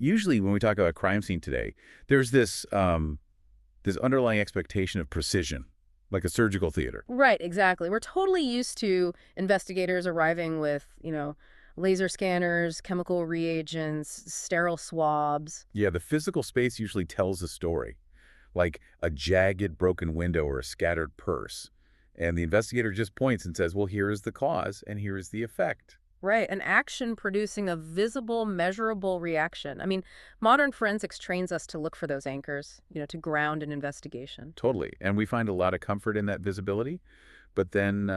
usually when we talk about a crime scene today, there's this underlying expectation of precision, like a surgical theater. Right, exactly. We're totally used to investigators arriving with, laser scanners, chemical reagents, sterile swabs. Yeah, the physical space usually tells a story, like a jagged broken window or a scattered purse. And the investigator just points and says, well, here is the cause and here is the effect. Right, an action producing a visible, measurable reaction. I mean, modern forensics trains us to look for those anchors, to ground an investigation. Totally. And we find a lot of comfort in that visibility. But then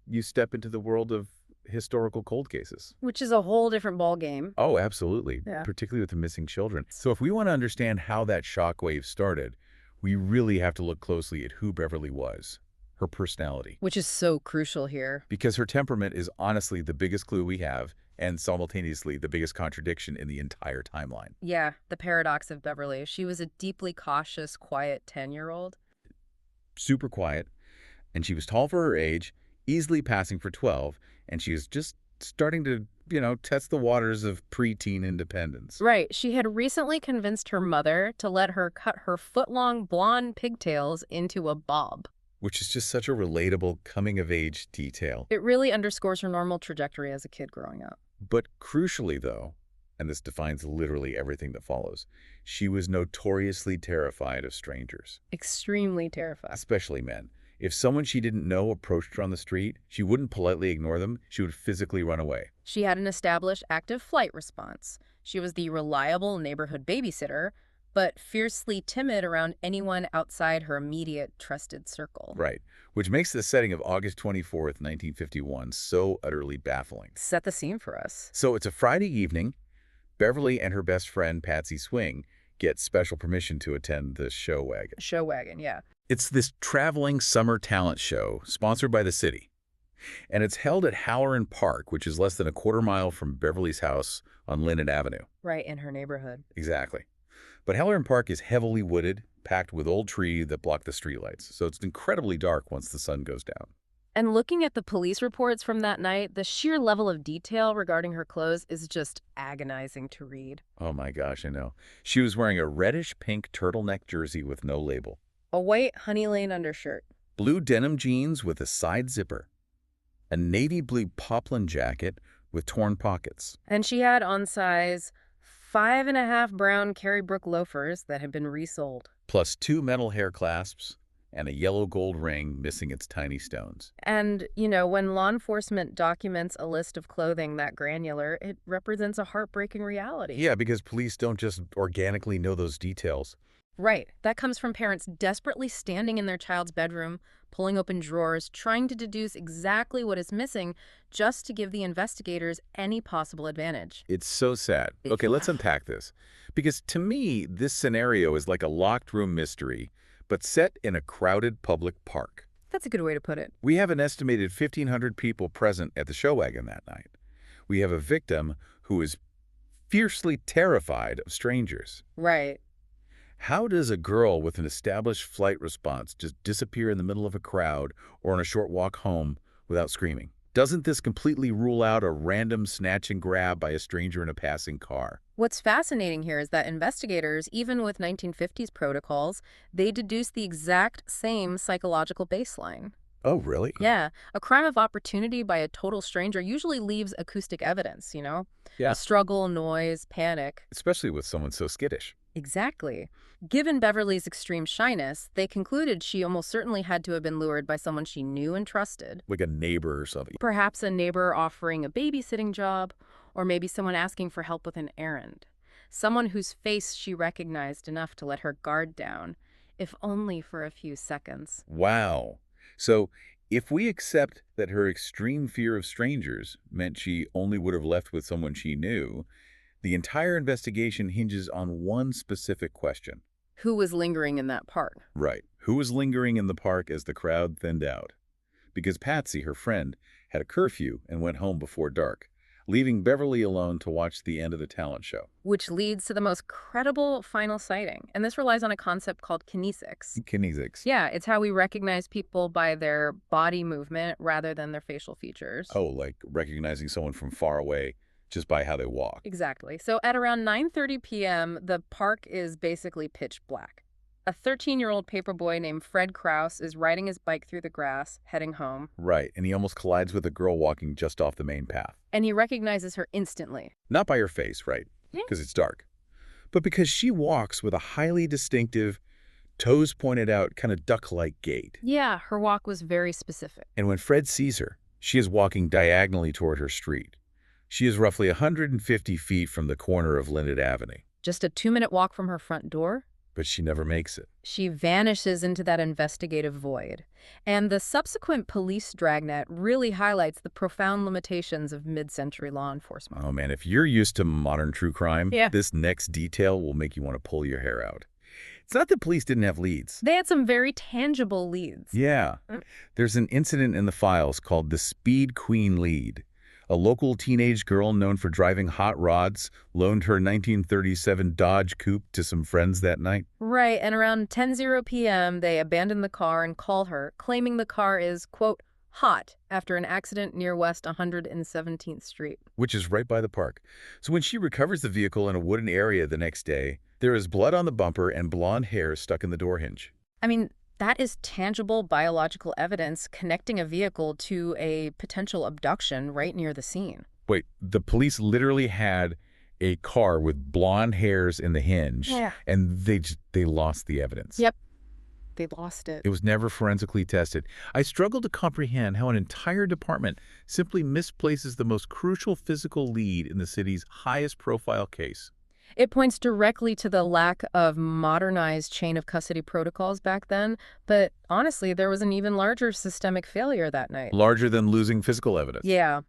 you step into the world of historical cold cases. Which is a whole different ball game. Oh, absolutely, Yeah. particularly with the missing children. So if we want to understand how that shockwave started, we really have to look closely at who Beverly was, her personality. Which is so crucial here. Because her temperament is honestly the biggest clue we have and simultaneously the biggest contradiction in the entire timeline. Yeah, the paradox of Beverly. She was a deeply cautious, quiet 10-year-old. Super quiet, and she was tall for her age, easily passing for 12, and she was just starting to, test the waters of preteen independence. Right. She had recently convinced her mother to let her cut her foot-long blonde pigtails into a bob. Which is just such a relatable coming-of-age detail. It really underscores her normal trajectory as a kid growing up. But crucially, though, and this defines literally everything that follows, she was notoriously terrified of strangers. Extremely terrified. Especially men. If someone she didn't know approached her on the street, she wouldn't politely ignore them, she would physically run away. She had an established active flight response. She was the reliable neighborhood babysitter, but fiercely timid around anyone outside her immediate trusted circle. Right, which makes the setting of August 24th, 1951 so utterly baffling. Set the scene for us. So it's a Friday evening. Beverly and her best friend, Patsy Swing, get special permission to attend the show wagon. Show wagon, yeah. It's this traveling summer talent show sponsored by the city. And it's held at Halloran Park, which is less than a quarter-mile from Beverly's house on Linden Avenue. Right, in her neighborhood. Exactly. But Halloran Park is heavily wooded, packed with old trees that block the streetlights, so it's incredibly dark once the sun goes down. And looking at the police reports from that night, the sheer level of detail regarding her clothes is just agonizing to read. Oh my gosh, I know. She was wearing a reddish-pink turtleneck jersey with no label. A white Honey Lane undershirt. Blue denim jeans with a side zipper. A navy blue poplin jacket with torn pockets. And she had on size 5.5 brown Carrie Brook loafers that had been resold. Plus 2 metal hair clasps and a yellow gold ring missing its tiny stones. And, when law enforcement documents a list of clothing that granular, it represents a heartbreaking reality. Yeah, because police don't just organically know those details. Right. That comes from parents desperately standing in their child's bedroom, pulling open drawers, trying to deduce exactly what is missing just to give the investigators any possible advantage. It's so sad. Okay, let's unpack this. Because to me, this scenario is like a locked room mystery, but set in a crowded public park. That's a good way to put it. We have an estimated 1,500 people present at the show wagon that night. We have a victim who is fiercely terrified of strangers. Right. How does a girl with an established flight response just disappear in the middle of a crowd or on a short walk home without screaming? Doesn't this completely rule out a random snatch and grab by a stranger in a passing car? What's fascinating here is that investigators, even with 1950s protocols, they deduce the exact same psychological baseline. Oh, really? Yeah. A crime of opportunity by a total stranger usually leaves acoustic evidence, Yeah. A struggle, noise, panic. Especially with someone so skittish. Exactly. Given Beverly's extreme shyness, they concluded she almost certainly had to have been lured by someone she knew and trusted. Like a neighbor or something. Perhaps a neighbor offering a babysitting job, or maybe someone asking for help with an errand. Someone whose face she recognized enough to let her guard down, if only for a few seconds. Wow. So if we accept that her extreme fear of strangers meant she only would have left with someone she knew, the entire investigation hinges on one specific question. Who was lingering in that park? Right. Who was lingering in the park as the crowd thinned out? Because Patsy, her friend, had a curfew and went home before dark, leaving Beverly alone to watch the end of the talent show. Which leads to the most credible final sighting. And this relies on a concept called kinesics. Kinesics. Yeah, it's how we recognize people by their body movement rather than their facial features. Oh, like recognizing someone from far away just by how they walk. Exactly. So at around 9:30 p.m., the park is basically pitch black. A 13-year-old paperboy named Fred Kraus is riding his bike through the grass, heading home, Right, and he almost collides with a girl walking just off the main path. and he recognizes her instantly. Not by her face, right? Yeah. Because it's dark. But because she walks with a highly distinctive, toes pointed out, kind of duck-like gait. Yeah, her walk was very specific. And when Fred sees her, she is walking diagonally toward her street. She is roughly 150 feet from the corner of Linden Avenue. Just a 2-minute walk from her front door, But she never makes it. she vanishes into that investigative void. And the subsequent police dragnet really highlights the profound limitations of mid-century law enforcement. Oh man, if you're used to modern true crime, Yeah. this next detail will make you want to pull your hair out. It's not that police didn't have leads. They had some very tangible leads. Yeah. There's an incident in the files called the Speed Queen lead. A local teenage girl known for driving hot rods loaned her 1937 Dodge Coupe to some friends that night. Right, and around 10:00 p.m., they abandon the car and call her, claiming the car is, quote, hot after an accident near West 117th Street. Which is right by the park. So when she recovers the vehicle in a wooden area the next day, there is blood on the bumper and blonde hair stuck in the door hinge. I mean, that is tangible biological evidence connecting a vehicle to a potential abduction right near the scene. Wait, the police literally had a car with blonde hairs in the hinge, Yeah. and they lost the evidence. Yep. They lost it. It was never forensically tested. I struggle to comprehend how an entire department simply misplaces the most crucial physical lead in the city's highest profile case. It points directly to the lack of modernized chain of custody protocols back then, but honestly, there was an even larger systemic failure that night. Larger than losing physical evidence. Yeah.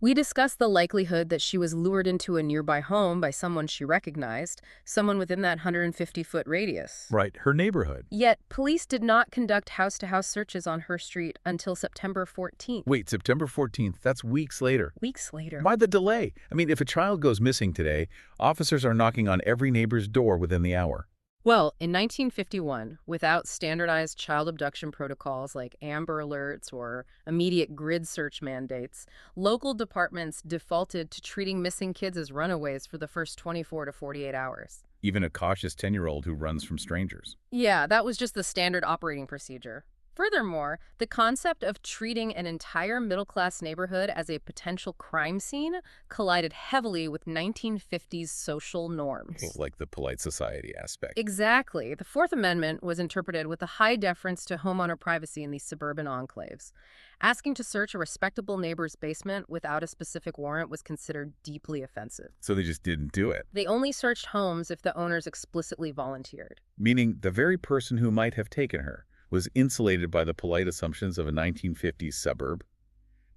We discussed the likelihood that she was lured into a nearby home by someone she recognized, someone within that 150-foot radius. Right, her neighborhood. Yet, police did not conduct house-to-house searches on her street until September 14th. Wait, September 14th, that's weeks later. Weeks later. Why the delay? I mean, if a child goes missing today, officers are knocking on every neighbor's door within the hour. Well, in 1951, without standardized child abduction protocols like Amber Alerts or immediate grid search mandates, local departments defaulted to treating missing kids as runaways for the first 24 to 48 hours. Even a cautious 10-year-old who runs from strangers. Yeah, that was just the standard operating procedure. Furthermore, the concept of treating an entire middle-class neighborhood as a potential crime scene collided heavily with 1950s social norms. Like the polite society aspect. Exactly. The Fourth Amendment was interpreted with a high deference to homeowner privacy in these suburban enclaves. Asking to search a respectable neighbor's basement without a specific warrant was considered deeply offensive. So they just didn't do it. They only searched homes if the owners explicitly volunteered. Meaning the very person who might have taken her was insulated by the polite assumptions of a 1950s suburb.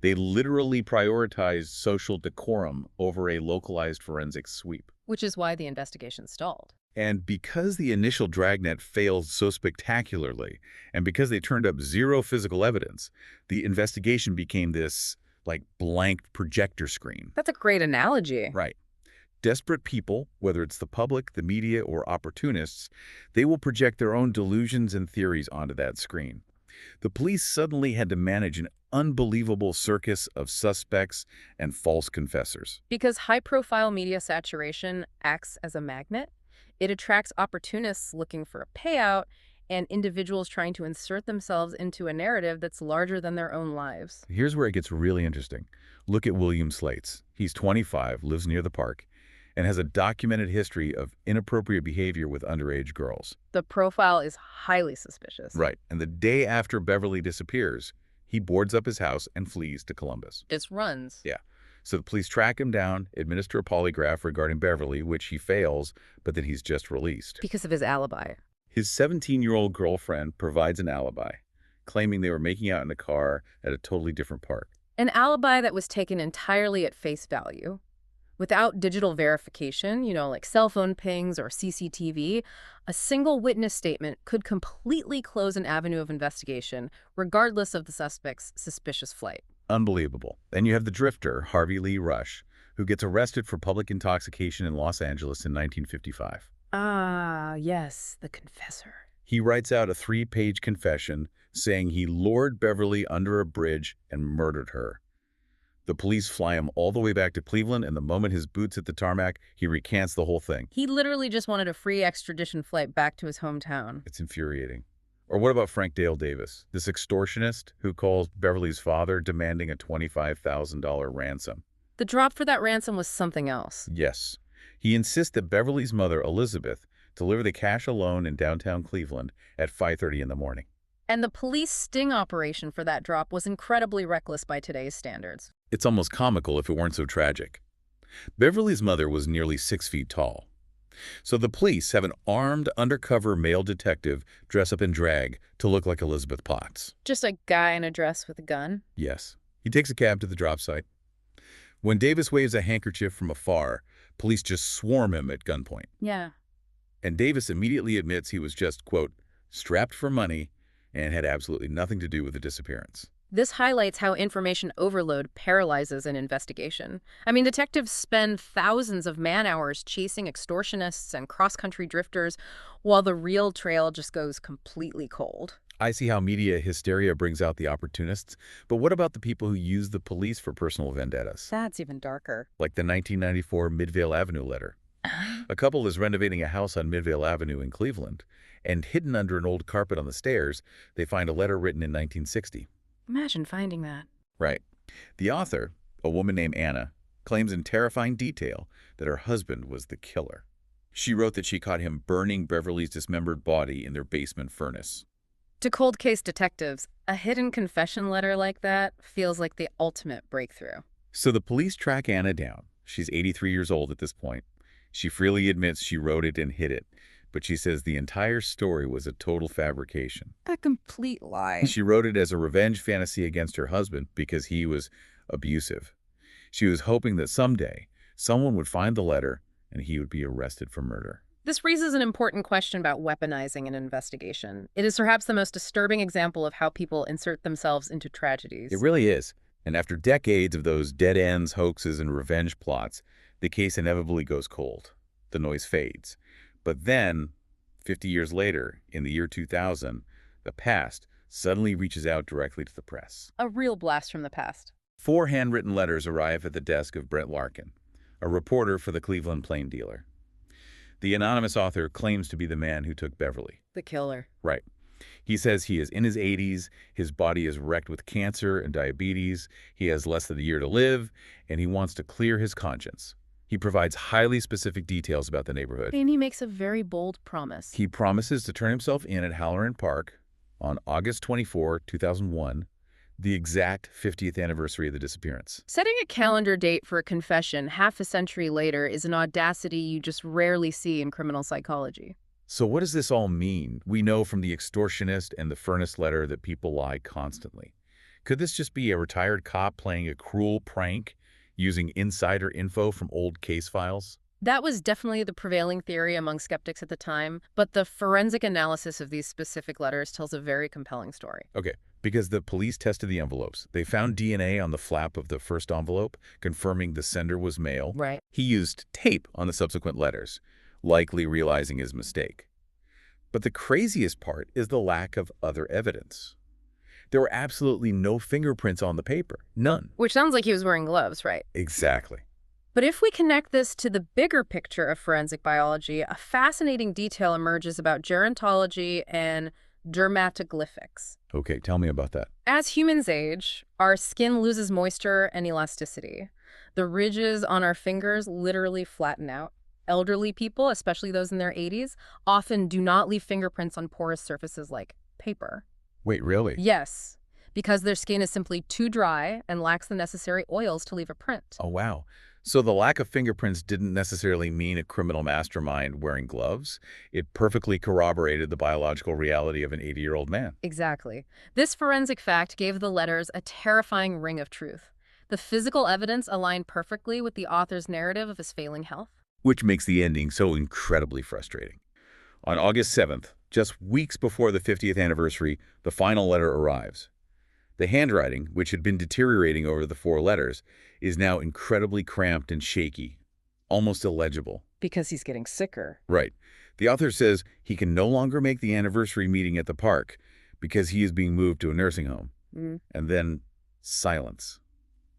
They literally prioritized social decorum over a localized forensic sweep. Which is why the investigation stalled. And because the initial dragnet failed so spectacularly, and because they turned up zero physical evidence, the investigation became this, like, blank projector screen. That's a great analogy. Right. Desperate people, whether it's the public, the media, or opportunists, they will project their own delusions and theories onto that screen. The police suddenly had to manage an unbelievable circus of suspects and false confessors. Because high-profile media saturation acts as a magnet, it attracts opportunists looking for a payout and individuals trying to insert themselves into a narrative that's larger than their own lives. Here's where it gets really interesting. Look at William Slates. He's 25, lives near the park, and has a documented history of inappropriate behavior with underage girls. The profile is highly suspicious. Right. And the day after Beverly disappears, he boards up his house and flees to Columbus. Just runs. Yeah. So the police track him down, administer a polygraph regarding Beverly, which he fails, but then he's just released. Because of his alibi. His 17-year-old girlfriend provides an alibi, claiming they were making out in a car at a totally different park. An alibi that was taken entirely at face value. Without digital verification, like cell phone pings or CCTV, a single witness statement could completely close an avenue of investigation, regardless of the suspect's suspicious flight. Unbelievable. Then you have the drifter, Harvey Lee Rush, who gets arrested for public intoxication in Los Angeles in 1955. Ah, yes, the confessor. He writes out a 3-page confession saying he lured Beverly under a bridge and murdered her. The police fly him all the way back to Cleveland, and the moment his boots hit the tarmac, he recants the whole thing. He literally just wanted a free extradition flight back to his hometown. It's infuriating. Or what about Frank Dale Davis, this extortionist who calls Beverly's father demanding a $25,000 ransom? The drop for that ransom was something else. Yes. He insists that Beverly's mother, Elizabeth, deliver the cash alone in downtown Cleveland at 5:30 in the morning. And the police sting operation for that drop was incredibly reckless by today's standards. It's almost comical if it weren't so tragic. Beverly's mother was nearly 6 feet tall. So the police have an armed, undercover male detective dress up in drag to look like Elizabeth Potts. Just a guy in a dress with a gun? Yes. He takes a cab to the drop site. When Davis waves a handkerchief from afar, police just swarm him at gunpoint. Yeah. And Davis immediately admits he was just, quote, strapped for money and had absolutely nothing to do with the disappearance. This highlights how information overload paralyzes an investigation. I mean, detectives spend thousands of man-hours chasing extortionists and cross-country drifters, while the real trail just goes completely cold. I see how media hysteria brings out the opportunists, but what about the people who use the police for personal vendettas? That's even darker. Like the 1994 Midvale Avenue letter. A couple is renovating a house on Midvale Avenue in Cleveland, and hidden under an old carpet on the stairs, they find a letter written in 1960. Imagine finding that. Right. The author, a woman named Anna, claims in terrifying detail that her husband was the killer. She wrote that she caught him burning Beverly's dismembered body in their basement furnace. To cold case detectives, a hidden confession letter like that feels like the ultimate breakthrough. So the police track Anna down. She's 83 years old at this point. She freely admits she wrote it and hid it, but she says the entire story was a total fabrication. A complete lie. She wrote it as a revenge fantasy against her husband because he was abusive. She was hoping that someday someone would find the letter and he would be arrested for murder. This raises an important question about weaponizing an investigation. It is perhaps the most disturbing example of how people insert themselves into tragedies. It really is. And after decades of those dead ends, hoaxes, and revenge plots, the case inevitably goes cold. The noise fades. But then, 50 years later, in the year 2000, the past suddenly reaches out directly to the press. A real blast from the past. 4 handwritten letters arrive at the desk of Brent Larkin, a reporter for the Cleveland Plain Dealer. The anonymous author claims to be the man who took Beverly. The killer. Right. He says he is in his 80s, his body is wrecked with cancer and diabetes, he has less than a year to live, and he wants to clear his conscience. He provides highly specific details about the neighborhood. And he makes a very bold promise. He promises to turn himself in at Halloran Park on August 24, 2001, the exact 50th anniversary of the disappearance. Setting a calendar date for a confession half a century later is an audacity you just rarely see in criminal psychology. So what does this all mean? We know from the extortionist and the furnace letter that people lie constantly. Could this just be a retired cop playing a cruel prank using insider info from old case files? That was definitely the prevailing theory among skeptics at the time, but the forensic analysis of these specific letters tells a very compelling story. Okay, because the police tested the envelopes. They found DNA on the flap of the first envelope, confirming the sender was male. Right. He used tape on the subsequent letters, likely realizing his mistake. But the craziest part is the lack of other evidence. There were absolutely no fingerprints on the paper. None. Which sounds like he was wearing gloves, right? Exactly. But if we connect this to the bigger picture of forensic biology, a fascinating detail emerges about gerontology and dermatoglyphics. Okay, tell me about that. As humans age, our skin loses moisture and elasticity. The ridges on our fingers literally flatten out. Elderly people, especially those in their 80s, often do not leave fingerprints on porous surfaces like paper. Wait, really? Yes, because their skin is simply too dry and lacks the necessary oils to leave a print. Oh, wow. So the lack of fingerprints didn't necessarily mean a criminal mastermind wearing gloves. It perfectly corroborated the biological reality of an 80-year-old man. Exactly. This forensic fact gave the letters a terrifying ring of truth. The physical evidence aligned perfectly with the author's narrative of his failing health. Which makes the ending so incredibly frustrating. On August 7th, just weeks before the 50th anniversary, the final letter arrives. The handwriting, which had been deteriorating over the 4 letters, is now incredibly cramped and shaky, almost illegible. Because he's getting sicker. Right. The author says he can no longer make the anniversary meeting at the park because he is being moved to a nursing home. And then silence.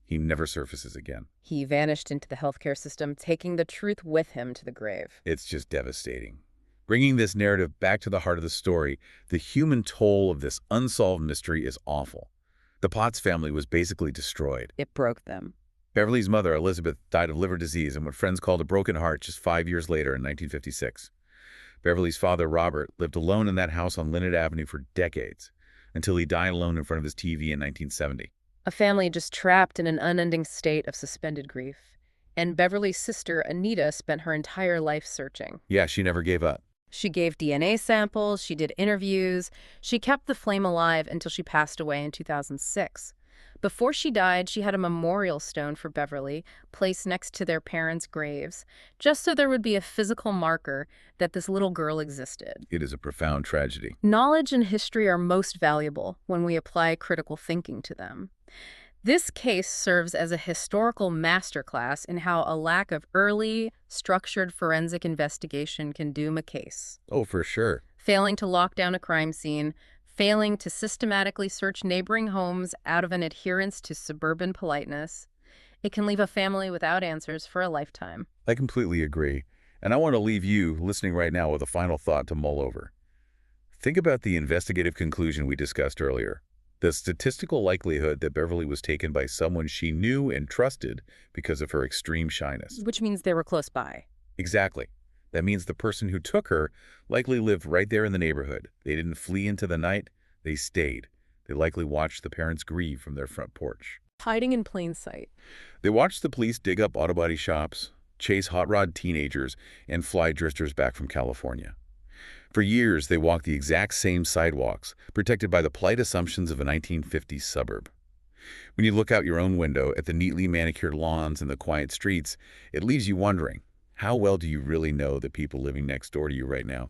He never surfaces again. He vanished into the healthcare system, taking the truth with him to the grave. It's just devastating. Bringing this narrative back to the heart of the story, the human toll of this unsolved mystery is awful. The Potts family was basically destroyed. It broke them. Beverly's mother, Elizabeth, died of liver disease and what friends called a broken heart just 5 years later in 1956. Beverly's father, Robert, lived alone in that house on Linnet Avenue for decades, until he died alone in front of his TV in 1970. A family just trapped in an unending state of suspended grief. And Beverly's sister, Anita, spent her entire life searching. Yeah, she never gave up. She gave DNA samples, she did interviews, she kept the flame alive until she passed away in 2006. Before she died, she had a memorial stone for Beverly placed next to their parents' graves, just so there would be a physical marker that this little girl existed. It is a profound tragedy. Knowledge and history are most valuable when we apply critical thinking to them. This case serves as a historical masterclass in how a lack of early, structured forensic investigation can doom a case. Oh, for sure. Failing to lock down a crime scene, failing to systematically search neighboring homes out of an adherence to suburban politeness, it can leave a family without answers for a lifetime. I completely agree. And I want to leave you, listening right now, with a final thought to mull over. Think about the investigative conclusion we discussed earlier. The statistical likelihood that Beverly was taken by someone she knew and trusted because of her extreme shyness. Which means they were close by. Exactly. That means the person who took her likely lived right there in the neighborhood. They didn't flee into the night. They stayed. They likely watched the parents grieve from their front porch. Hiding in plain sight. They watched the police dig up auto body shops, chase hot rod teenagers, and fly drifters back from California. For years, they walked the exact same sidewalks, protected by the polite assumptions of a 1950s suburb. When you look out your own window at the neatly manicured lawns and the quiet streets, it leaves you wondering, how well do you really know the people living next door to you right now?